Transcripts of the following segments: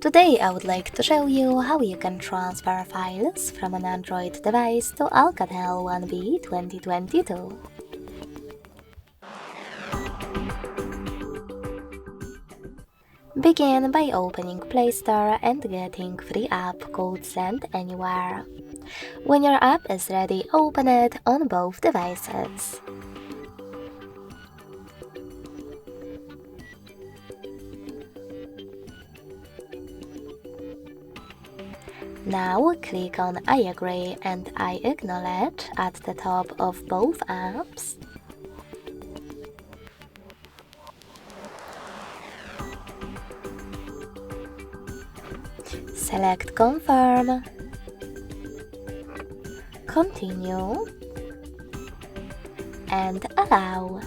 Today I would like to show you how you can transfer files from an Android device to Alcatel 1B 2022. Begin by opening Play Store and getting free app called Send Anywhere. When your app is ready, open it on both devices. Now click on I agree and I acknowledge at the top of both apps. Select Confirm, Continue, and Allow.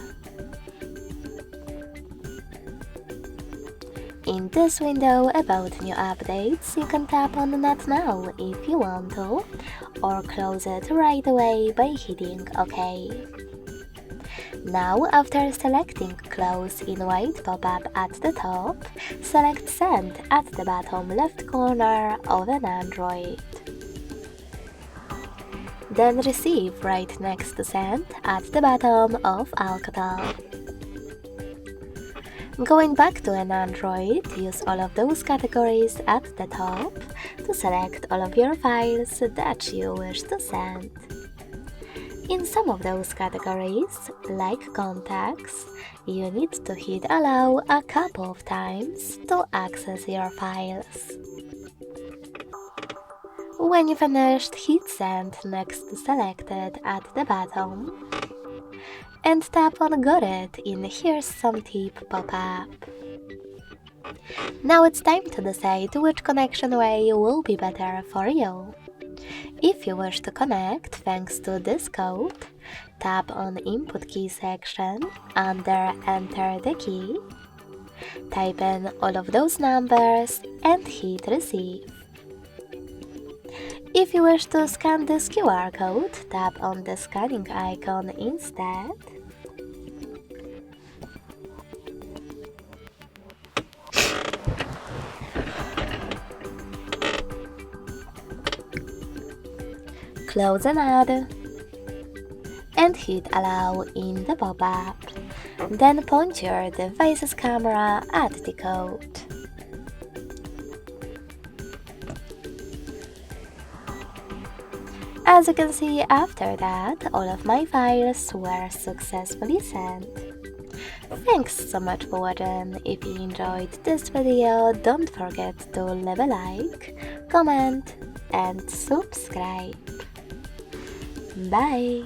In this window about new updates, you can tap on Not Now if you want to, or close it right away by hitting OK. Now, after selecting Close in white pop-up at the top, select Send at the bottom left corner of an Android. Then Receive right next to Send at the bottom of Alcatel. Going back to an Android, use all of those categories at the top to select all of your files that you wish to send. In some of those categories, like Contacts, you need to hit Allow a couple of times to access your files. When you finished, hit Send next to Selected at the bottom and tap on Got It in Here's Some Tip pop-up. Now it's time to decide which connection way will be better for you. If you wish to connect thanks to this code, tap on Input Key section under Enter the key, type in all of those numbers and hit Receive. If you wish to scan this QR code, tap on the scanning icon instead. Close an ad and hit Allow in the pop-up. Then point your device's camera at the code. As you can see, after that, all of my files were successfully sent. Thanks so much for watching. If you enjoyed this video, don't forget to leave a like, comment and subscribe. Bye!